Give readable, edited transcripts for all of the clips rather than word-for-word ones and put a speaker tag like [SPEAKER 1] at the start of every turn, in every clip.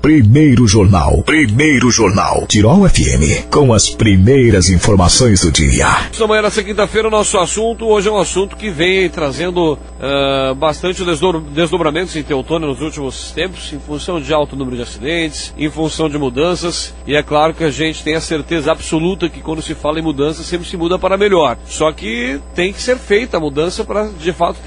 [SPEAKER 1] Primeiro Jornal. Tirol FM, com as primeiras informações do dia.
[SPEAKER 2] Esta manhã, nessa quinta-feira, o nosso assunto hoje é um assunto que vem trazendo bastante desdobramentos em Teutônia nos últimos tempos, em função de alto número de acidentes, em função de mudanças, e é claro que a gente tem a certeza absoluta que quando se fala em mudança, sempre se muda para melhor. Só que tem que ser feita a mudança para, de fato,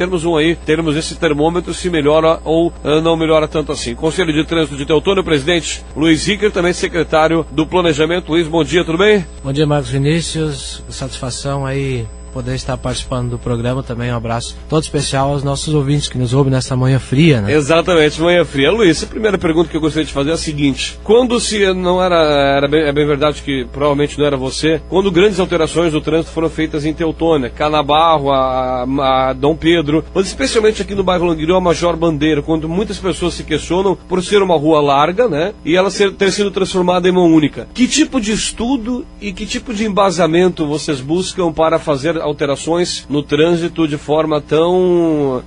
[SPEAKER 2] termos esse termômetro se melhora ou não melhora tanto assim. Conselho de Trânsito de Teutônia, o presidente Luiz Ricker, também secretário do Planejamento. Luiz, bom dia, tudo bem?
[SPEAKER 3] Bom dia, Marcos Vinícius, satisfação aí poder estar participando do programa, também um abraço todo especial aos nossos ouvintes que nos ouvem nessa manhã fria, né?
[SPEAKER 2] Exatamente, manhã fria. Luiz, a primeira pergunta que eu gostaria de fazer é a seguinte: quando se não é bem verdade que provavelmente não era você, quando grandes alterações do trânsito foram feitas em Teutônia, Canabarro, a Dom Pedro, mas especialmente aqui no bairro Languiru, a Major Bandeira, quando muitas pessoas se questionam por ser uma rua larga, né, e ela ter sido transformada em mão única. Que tipo de estudo e que tipo de embasamento vocês buscam para fazer alterações no trânsito de forma tão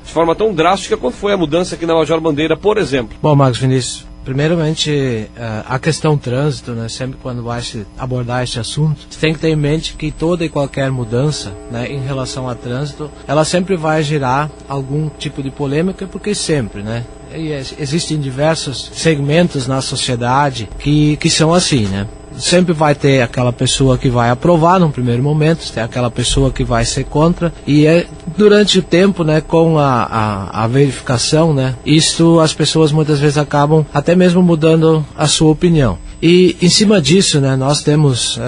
[SPEAKER 2] drástica quanto foi a mudança aqui na Major Bandeira, por exemplo?
[SPEAKER 3] Bom, Marcos Vinícius, primeiramente, a questão trânsito, né, sempre quando vai se abordar este assunto, você tem que ter em mente que toda e qualquer mudança, né, em relação a trânsito, ela sempre vai gerar algum tipo de polêmica, porque sempre, né? E existem diversos segmentos na sociedade que são assim, né? Sempre vai ter aquela pessoa que vai aprovar num primeiro momento, tem aquela pessoa que vai ser contra, e durante o tempo, né, com a verificação, né, isso as pessoas muitas vezes acabam até mesmo mudando a sua opinião. E em cima disso, né, nós temos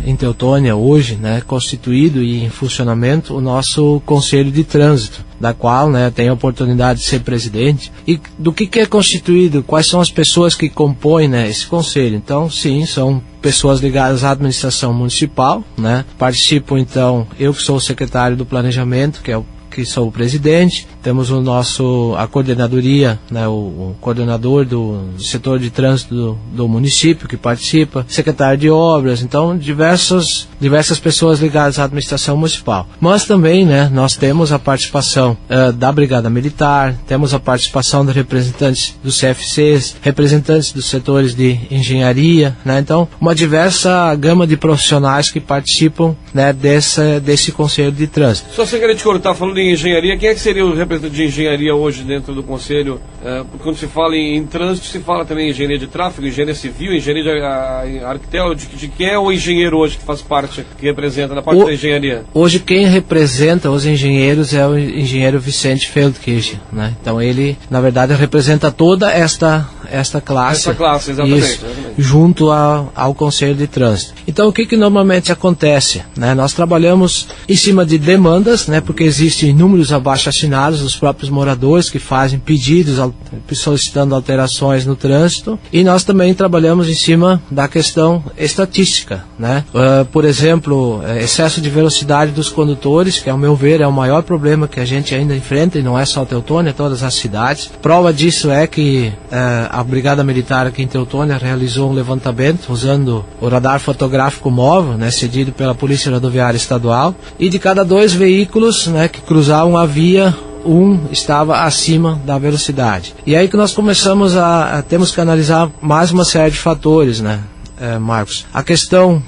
[SPEAKER 3] em Teutônia hoje, né, constituído e em funcionamento o nosso Conselho de Trânsito, da qual, né, tenho a oportunidade de ser presidente. E do que é constituído, quais são as pessoas que compõem, né, esse conselho? Então, sim, são pessoas ligadas à administração municipal, né? Participo, então, eu que sou o secretário do Planejamento, que sou o presidente, temos a coordenadoria, né, o coordenador do setor de trânsito do município que participa, secretário de obras, então diversas pessoas ligadas à administração municipal. Mas também, né, nós temos a participação da Brigada Militar, temos a participação de representantes dos CFCs, representantes dos setores de engenharia, né, então uma diversa gama de profissionais que participam, né, desse Conselho de Trânsito.
[SPEAKER 2] Só você queria te cortar, falando em engenharia, quem é que seria o representante de engenharia hoje dentro do Conselho? Quando se fala em trânsito, se fala também em engenharia de tráfego, engenharia civil, engenharia de arquiteto, de quem é o engenheiro hoje que faz parte, que representa na parte da engenharia?
[SPEAKER 3] Hoje quem representa os engenheiros é o engenheiro Vicente Feldkirch, né? Então ele, na verdade, representa toda esta classe.
[SPEAKER 2] Essa classe, exatamente.
[SPEAKER 3] Isso, junto ao Conselho de Trânsito. Então o que normalmente acontece, né? Nós trabalhamos em cima de demandas, né? Porque existem inúmeros abaixo-assinados dos próprios moradores que fazem pedidos solicitando alterações no trânsito, e nós também trabalhamos em cima da questão estatística, né? Por exemplo, excesso de velocidade dos condutores, que ao meu ver é o maior problema que a gente ainda enfrenta, e não é só Teutônia, é todas as cidades. Prova disso é que a Brigada Militar aqui em Teutônia realizou um levantamento usando o radar fotográfico móvel, né, cedido pela Polícia Rodoviária Estadual, e de cada 2 veículos, né, que cruzavam a via, estava acima da velocidade. E aí que nós começamos temos que analisar mais uma série de fatores, né, Marcos? A questão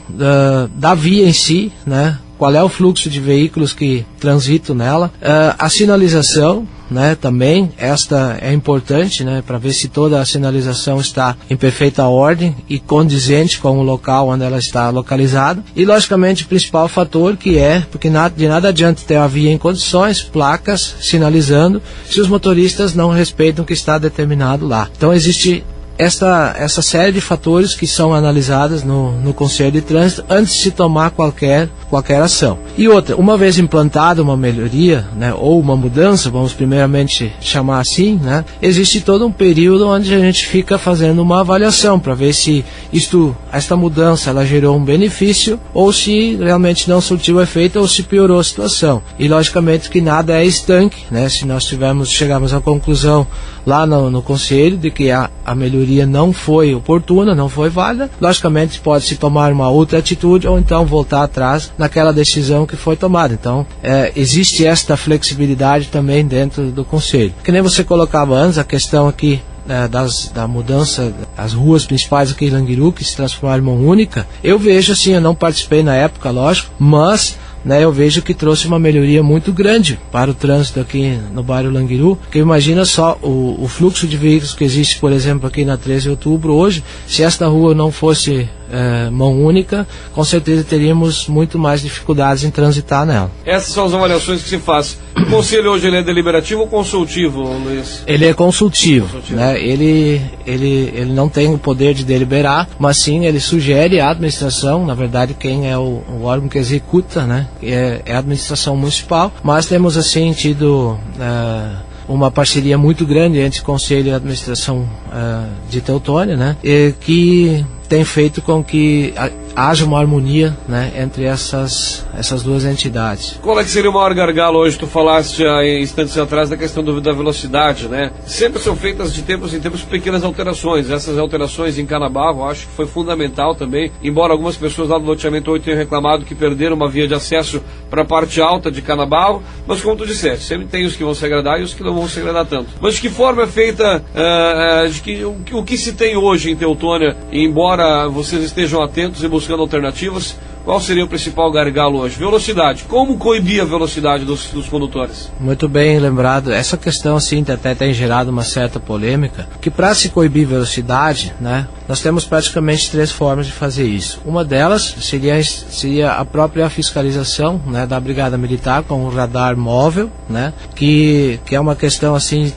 [SPEAKER 3] da via em si, né? Qual é o fluxo de veículos que transitam nela, a sinalização, né, também, esta é importante, né, para ver se toda a sinalização está em perfeita ordem e condizente com o local onde ela está localizada, e logicamente o principal fator que porque de nada adianta ter a via em condições, placas sinalizando, se os motoristas não respeitam o que está determinado lá. Então existe essa série de fatores que são analisadas no Conselho de Trânsito antes de se tomar qualquer ação. E outra, uma vez implantada uma melhoria, né, ou uma mudança, vamos primeiramente chamar assim, né, existe todo um período onde a gente fica fazendo uma avaliação para ver se esta mudança ela gerou um benefício ou se realmente não surtiu efeito ou se piorou a situação. E logicamente que nada é estanque, né, se nós chegarmos à conclusão lá no Conselho de que a melhoria não foi oportuna, não foi válida, logicamente pode-se tomar uma outra atitude ou então voltar atrás naquela decisão que foi tomada. Então, existe esta flexibilidade também dentro do Conselho. Que nem você colocava antes, a questão aqui da mudança, as ruas principais aqui em Languiru, que se transformaram em mão única, eu vejo assim, eu não participei na época, lógico, mas eu vejo que trouxe uma melhoria muito grande para o trânsito aqui no bairro Languiru, porque imagina só o fluxo de veículos que existe, por exemplo, aqui na 13 de outubro hoje. Se esta rua não fosse mão única, com certeza teríamos muito mais dificuldades em transitar nela.
[SPEAKER 2] Essas são as avaliações que se faz. O conselho hoje ele é deliberativo ou consultivo, Luiz?
[SPEAKER 3] Ele é consultivo. Né? Ele não tem o poder de deliberar, mas sim ele sugere à administração. Na verdade, quem é o órgão que executa, né, é a administração municipal, mas temos assim tido uma parceria muito grande entre o Conselho e a administração de Teutônia, né, que tem feito com que haja uma harmonia, né, entre essas duas entidades.
[SPEAKER 2] Qual é que seria o maior gargalo hoje? Tu falaste há instantes atrás da questão da velocidade, né? Sempre são feitas de tempos em tempos pequenas alterações. Essas alterações em Canabarro, acho que foi fundamental também, embora algumas pessoas lá do loteamento 8 tenham reclamado que perderam uma via de acesso para a parte alta de Canabarro, mas como tu disseste, sempre tem os que vão se agradar e os que não vão se agradar tanto. Mas de que forma é feita, o que se tem hoje em Teutônia, embora vocês estejam atentos e buscando alternativas, qual seria o principal gargalo hoje? Velocidade. Como coibir a velocidade dos condutores?
[SPEAKER 3] Muito bem lembrado. Essa questão assim até tem gerado uma certa polêmica, que para se coibir velocidade, né, nós temos praticamente 3 formas de fazer isso. Uma delas seria a própria fiscalização, né, da Brigada Militar com o radar móvel, né, que é uma questão assim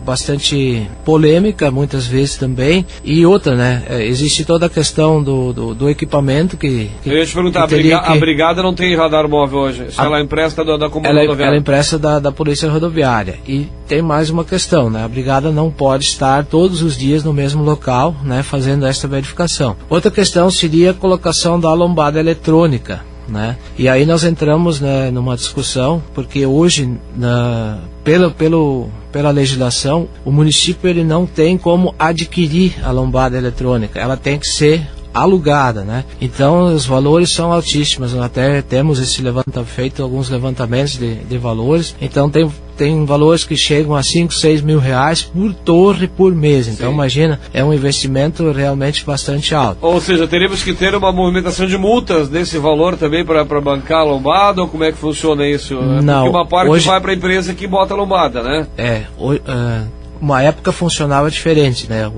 [SPEAKER 3] bastante polêmica muitas vezes também. E outra, né, existe toda a questão do equipamento que
[SPEAKER 2] eu ia te perguntar, a brigada não tem radar móvel hoje, ela empresta da Companhia Rodoviária.
[SPEAKER 3] Ela empresta da Polícia Rodoviária. E tem mais uma questão, né, a brigada não pode estar todos os dias no mesmo local, né, fazendo essa verificação. Outra questão seria a colocação da lombada eletrônica, né? E aí nós entramos, né, numa discussão, porque hoje pela legislação, o município ele não tem como adquirir a lombada eletrônica, ela tem que ser alugada, né? Então os valores são altíssimos, nós até temos feito alguns levantamentos de valores, então tem valores que chegam a 5, 6 mil reais por torre por mês. Então imagina, é um investimento realmente bastante alto.
[SPEAKER 2] Ou seja, teríamos que ter uma movimentação de multas desse valor também para bancar a lombada, ou como é que funciona isso?
[SPEAKER 3] Não,
[SPEAKER 2] porque uma parte vai para a empresa que bota a lombada, né?
[SPEAKER 3] Uma época funcionava diferente, né?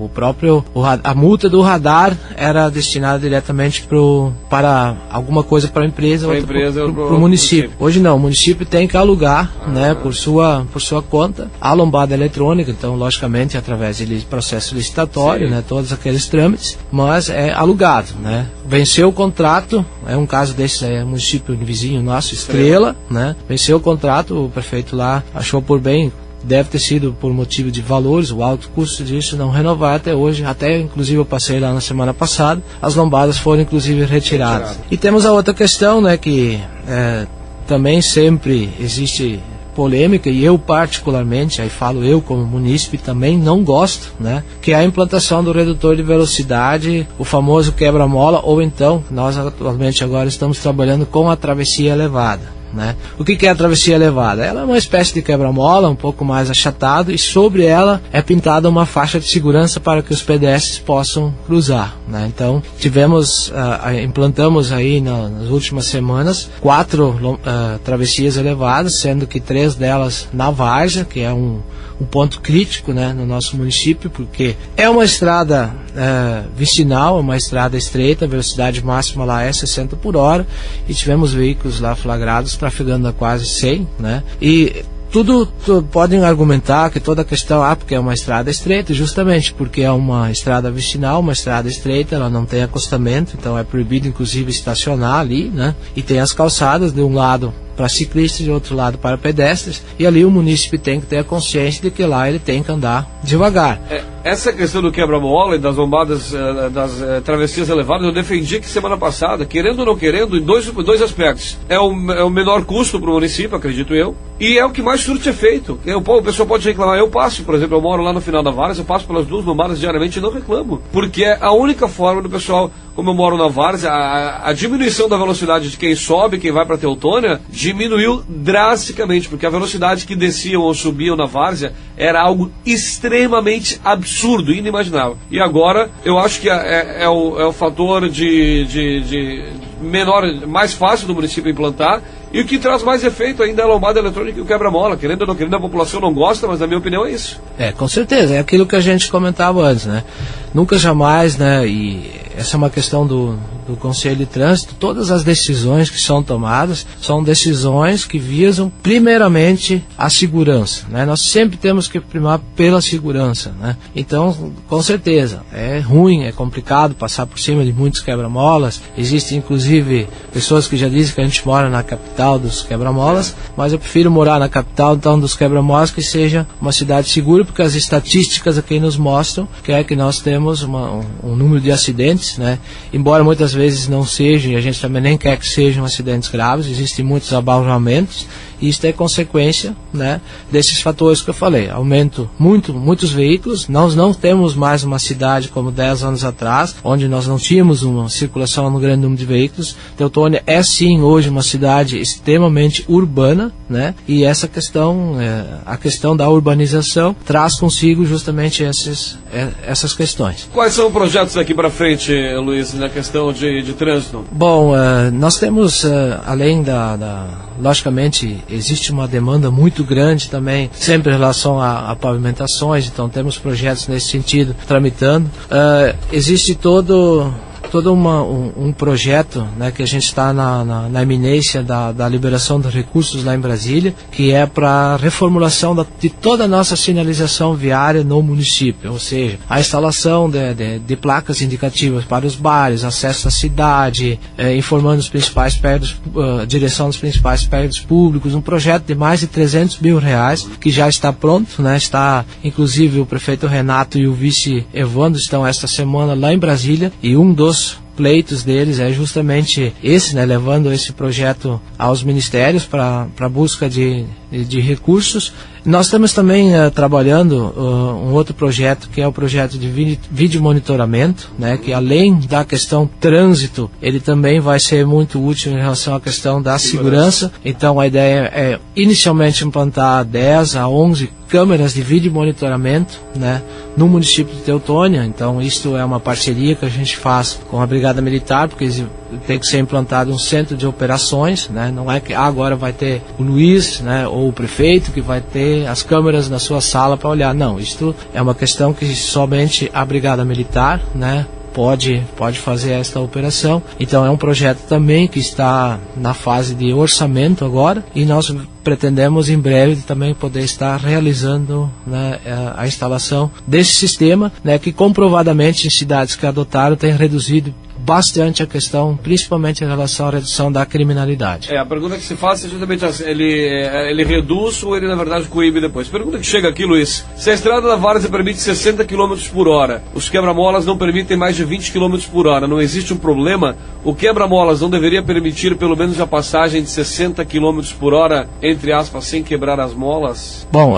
[SPEAKER 3] A multa do radar era destinada diretamente para alguma coisa para a empresa, outra para o município. Hoje não, o município tem que alugar, né, por sua conta, a lombada eletrônica, então logicamente através de processo licitatório, né, todos aqueles trâmites, mas é alugado, né? Venceu o contrato, é um caso desse, é um município vizinho nosso, Estrela, né? Venceu o contrato, o prefeito lá achou por bem, deve ter sido por motivo de valores, o alto custo disso, não renovar até hoje. Até inclusive eu passei lá na semana passada, as lombadas foram inclusive retiradas. E temos a outra questão, né, que também sempre existe polêmica, e eu particularmente, aí falo eu como munícipe, também não gosto, né, que é a implantação do redutor de velocidade, o famoso quebra-mola, ou então, nós atualmente agora estamos trabalhando com a travessia elevada. Né? O que é a travessia elevada? Ela é uma espécie de quebra-mola, um pouco mais achatado, e sobre ela é pintada uma faixa de segurança para que os pedestres possam cruzar, né? Então implantamos aí nas últimas semanas 4 travessias elevadas, sendo que 3 delas na várzea, que é um ponto crítico, né, no nosso município, porque é uma estrada vicinal, é uma estrada estreita, a velocidade máxima lá é 60 por hora, e tivemos veículos lá flagrados trafegando a quase 100, né, e tudo podem argumentar que toda a questão, porque é uma estrada estreita, justamente porque é uma estrada vicinal, uma estrada estreita, ela não tem acostamento, então é proibido inclusive estacionar ali, né, e tem as calçadas de um lado para ciclistas e de outro lado para pedestres, e ali o município tem que ter a consciência de que lá ele tem que andar devagar.
[SPEAKER 2] Essa questão do quebra-mola e das lombadas, das travessias elevadas, eu defendi que semana passada, querendo ou não querendo, em dois aspectos. É o menor custo para o município, acredito eu, e é o que mais surte efeito. O pessoal pode reclamar, eu passo, por exemplo, eu moro lá no final da várzea, eu passo pelas 2 lombadas diariamente e não reclamo, porque é a única forma do pessoal, como eu moro na várzea, a diminuição da velocidade de quem sobe, quem vai para Teutônia, diminuiu drasticamente, porque a velocidade que desciam ou subiam na várzea era algo extremamente absurdo, inimaginável. E agora, eu acho que é o fator de menor, mais fácil do município implantar, e o que traz mais efeito ainda é a lombada eletrônica e o quebra-mola. Querendo ou não querendo, a população não gosta, mas na minha opinião é isso.
[SPEAKER 3] Com certeza, é aquilo que a gente comentava antes, né? Nunca jamais, né, e essa é uma questão do Conselho de Trânsito, todas as decisões que são tomadas são decisões que visam primeiramente a segurança, né? Nós sempre temos que primar pela segurança, né? Então, com certeza, é ruim, é complicado passar por cima de muitos quebra-molas. Existem inclusive pessoas que já dizem que a gente mora na capital dos quebra-molas, mas eu prefiro morar na capital então dos quebra-molas, que seja uma cidade segura, porque as estatísticas aqui nos mostram que nós temos um número de acidentes, né? Embora muitas vezes não sejam, e a gente também nem quer que sejam acidentes graves, existem muitos abalamentos, e isso é consequência, né, desses fatores que eu falei. Aumento muitos veículos. Nós não temos mais uma cidade como 10 anos atrás, onde nós não tínhamos uma circulação no grande número de veículos. Teutônia é sim hoje uma cidade extremamente urbana, né, e essa questão, a questão da urbanização traz consigo justamente essas questões.
[SPEAKER 2] Quais são os projetos daqui para frente, Luiz, na questão de trânsito?
[SPEAKER 3] Bom, nós temos, além logicamente, existe uma demanda muito grande também, sempre em relação a pavimentações, então temos projetos nesse sentido tramitando. Existe todo um projeto, né, que a gente está na iminência da liberação dos recursos lá em Brasília, que é para reformulação de toda a nossa sinalização viária no município, ou seja, a instalação de placas indicativas para os bares, acesso à cidade, informando os principais prédios, direção dos principais prédios públicos, um projeto de mais de R$300 mil, que já está pronto, né, está, inclusive o prefeito Renato e o vice Evandro estão esta semana lá em Brasília, e um dos pleitos deles é justamente esse, né, levando esse projeto aos ministérios para busca de recursos. Nós estamos também trabalhando um outro projeto, que é o projeto de vídeo monitoramento, né, que além da questão trânsito, ele também vai ser muito útil em relação à questão da segurança. Então a ideia é inicialmente implantar 10 a 11 câmeras de vídeo monitoramento, né, no município de Teutônia. Então isto é uma parceria que a gente faz com a Brigada Militar, porque tem que ser implantado um centro de operações, né, não é que agora vai ter o Luiz, né, ou o prefeito que vai ter as câmeras na sua sala para olhar. Não, isto é uma questão que somente a Brigada Militar, né, pode fazer esta operação. Então é um projeto também que está na fase de orçamento agora, e nós pretendemos em breve também poder estar realizando, né, a instalação desse sistema, né, que comprovadamente em cidades que adotaram tem reduzido bastante a questão, principalmente em relação à redução da criminalidade.
[SPEAKER 2] A pergunta que se faz é justamente assim, ele reduz ou ele na verdade coíbe depois? Pergunta que chega aqui, Luiz: se a estrada da várzea permite 60 km por hora, os quebra-molas não permitem mais de 20 km por hora, não existe um problema? O quebra-molas não deveria permitir pelo menos a passagem de 60 km por hora, entre aspas, sem quebrar as molas?
[SPEAKER 3] Bom,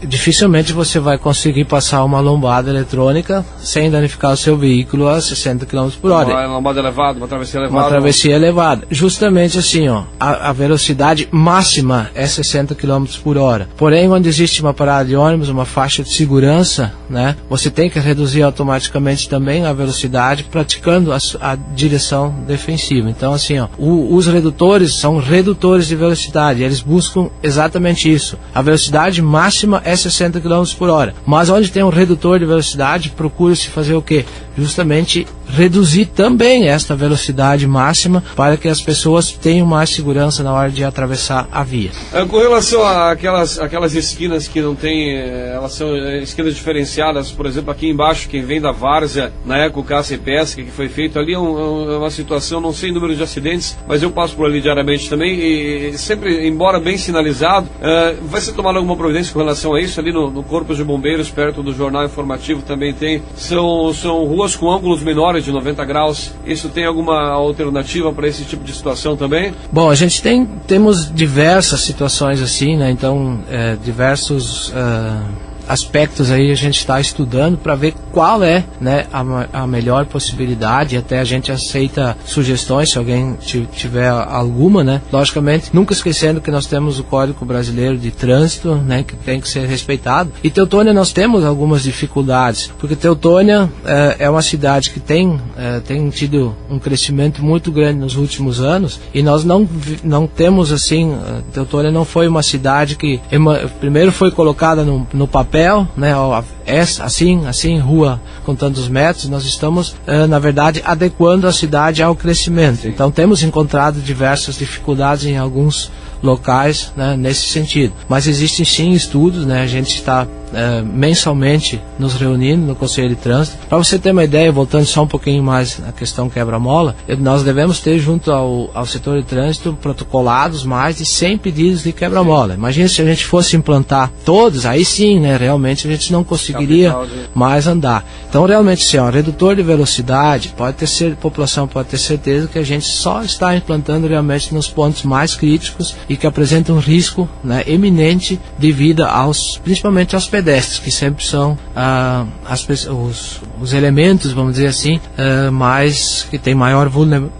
[SPEAKER 3] dificilmente você vai conseguir passar uma lombada eletrônica sem danificar o seu veículo a 60 km por hora.
[SPEAKER 2] Uma lombada elevada, uma travessia elevada.
[SPEAKER 3] Uma travessia elevada. Justamente assim, ó, a velocidade máxima é 60 km por hora. Porém, onde existe uma parada de ônibus, uma faixa de segurança, né, você tem que reduzir automaticamente também a velocidade, praticando a direção defensiva. Então, assim, ó, os redutores são redutores de velocidade. Eles buscam exatamente isso. A velocidade máxima é 60 km por hora. Mas onde tem um redutor de velocidade, procura-se fazer o quê? Justamente reduzir também esta velocidade máxima para que as pessoas tenham mais segurança na hora de atravessar a via.
[SPEAKER 2] Com relação àquelas esquinas que não tem, elas são esquinas diferenciadas, por exemplo, aqui embaixo, quem vem da várzea, na Eco Caça e Pesca, que foi feito ali, é uma situação, não sei o número de acidentes, mas eu passo por ali diariamente também, e sempre, embora bem sinalizado, vai ser tomada alguma providência com relação a isso? Ali no Corpo de Bombeiros, perto do Jornal Informativo, também tem, são ruas com ângulos menores de 90 graus. Isso tem alguma alternativa para esse tipo de situação também?
[SPEAKER 3] Bom, a gente temos diversas situações assim, né? Então, diversos aspectos aí a gente está estudando para ver qual é, né, a melhor possibilidade. Até a gente aceita sugestões se alguém tiver alguma, né? Logicamente, nunca esquecendo que nós temos o Código Brasileiro de Trânsito, né, que tem que ser respeitado. E Teutônia nós temos algumas dificuldades, porque Teutônia é uma cidade que tem tido um crescimento muito grande nos últimos anos, e nós não temos assim, Teutônia não foi uma cidade que primeiro foi colocada no papel, né, assim, rua com tantos metros. Nós estamos, na verdade, adequando a cidade ao crescimento. Então temos encontrado diversas dificuldades em alguns locais, né, nesse sentido. Mas existem sim estudos, né, a gente está mensalmente nos reunindo no Conselho de Trânsito. Para você ter uma ideia, voltando só um pouquinho mais na questão quebra-mola, nós devemos ter junto ao setor de trânsito protocolados mais de 100 pedidos de quebra-mola. Imagina se a gente fosse implantar todos, aí sim, né, realmente a gente não conseguiria mais andar. Então realmente, sim, redutor de velocidade, a população pode ter certeza que a gente só está implantando realmente nos pontos mais críticos e que apresentam um risco, né, eminente de vida principalmente aos pedestres, que sempre são os elementos, vamos dizer assim, que tem maior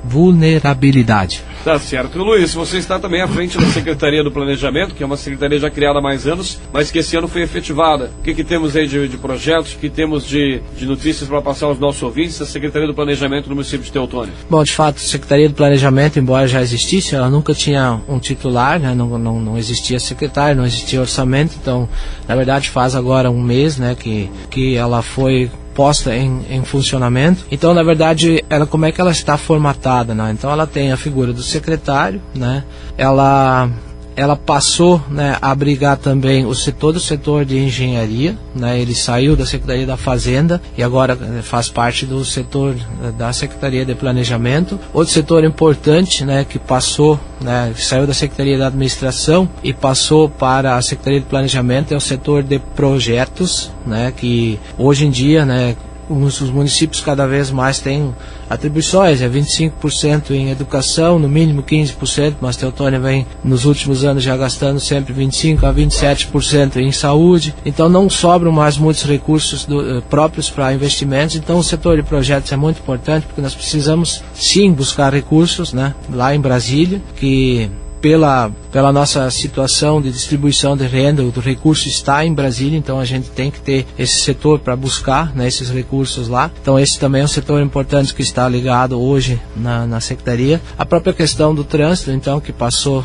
[SPEAKER 3] vulnerabilidade.
[SPEAKER 2] Tá certo. Luiz, você está também à frente da Secretaria do Planejamento, que é uma secretaria já criada há mais anos, mas que esse ano foi efetivada. O que temos aí de projetos, o que temos de notícias para passar aos nossos ouvintes da Secretaria do Planejamento do município de Teutônia?
[SPEAKER 3] Bom, de fato, a Secretaria do Planejamento, embora já existisse, ela nunca tinha um titular, né? Não existia secretário, não existia orçamento. Então, na verdade, faz agora um mês, né, que ela foi posta em funcionamento. Então, na verdade, como é que ela está formatada, né? Então, ela tem a figura do secretário, né? Ela passou, né, a abrigar também todo o setor de engenharia, né? Ele saiu da Secretaria da Fazenda e agora faz parte do setor da Secretaria de Planejamento. Outro setor importante, né, que passou, né, saiu da Secretaria da Administração e passou para a Secretaria de Planejamento é o setor de projetos, né, que hoje em dia, né, os municípios cada vez mais têm atribuições, 25% em educação, no mínimo 15%, mas Teutônia vem nos últimos anos já gastando sempre 25% a 27% em saúde. Então não sobram mais muitos recursos próprios para investimentos. Então o setor de projetos é muito importante, porque nós precisamos sim buscar recursos, né, lá em Brasília, que pela nossa situação de distribuição de renda, o recurso está em Brasília, então a gente tem que ter esse setor para buscar, né, esses recursos lá. Então esse também é um setor importante que está ligado hoje na Secretaria. A própria questão do trânsito, então, que passou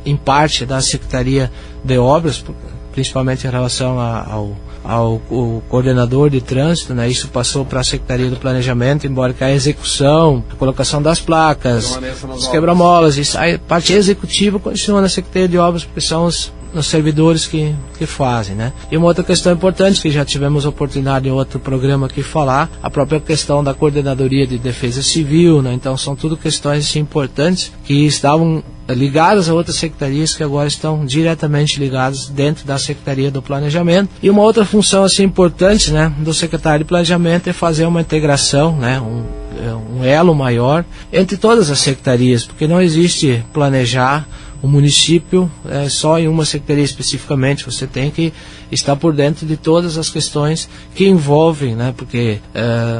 [SPEAKER 3] em parte da Secretaria de Obras, principalmente em relação ao coordenador de trânsito, né? Isso passou para a Secretaria do Planejamento, embora que a execução, a colocação das placas, os quebra-molas, a parte executiva continua na Secretaria de Obras, porque são os servidores que fazem, né? E uma outra questão importante, que já tivemos oportunidade em outro programa aqui falar, a própria questão da Coordenadoria de Defesa Civil, né? Então são tudo questões assim, importantes que estavam ligadas a outras secretarias que agora estão diretamente ligadas dentro da Secretaria do Planejamento. E uma outra função assim importante, né, do secretário de Planejamento é fazer uma integração, né, um elo maior entre todas as secretarias, porque não existe planejar o município só em uma secretaria especificamente. Você tem que estar por dentro de todas as questões que envolvem, né, porque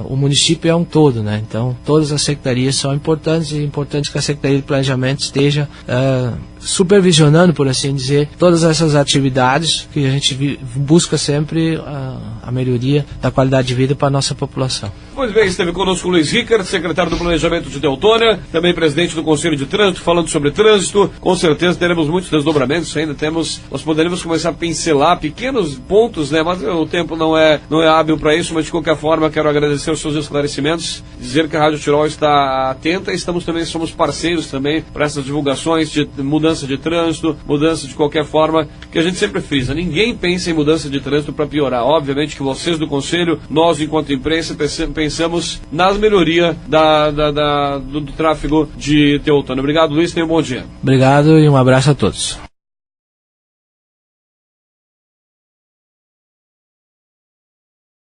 [SPEAKER 3] o município é um todo, né, então todas as secretarias são importantes, e é importante que a Secretaria de Planejamento esteja supervisionando, por assim dizer, todas essas atividades, que a gente busca sempre a melhoria da qualidade de vida para a nossa população.
[SPEAKER 2] Pois bem, esteve conosco o Luiz Rickert, secretário do Planejamento de Teutônia, também presidente do Conselho de Trânsito, falando sobre trânsito. Com certeza teremos muitos desdobramentos ainda, nós poderemos começar a pincelar pequenos pontos, né, mas o tempo não é hábil para isso. Mas de qualquer forma, quero agradecer os seus esclarecimentos, dizer que a Rádio Tirol está atenta, somos parceiros também para essas divulgações de mudança de trânsito, mudança de qualquer forma, que a gente sempre frisa. Ninguém pensa em mudança de trânsito para piorar. Obviamente que vocês do Conselho, nós enquanto imprensa, pensamos nas melhorias do tráfego de Teutônia. Obrigado, Luiz, tenha um bom dia.
[SPEAKER 3] Obrigado e um abraço a todos.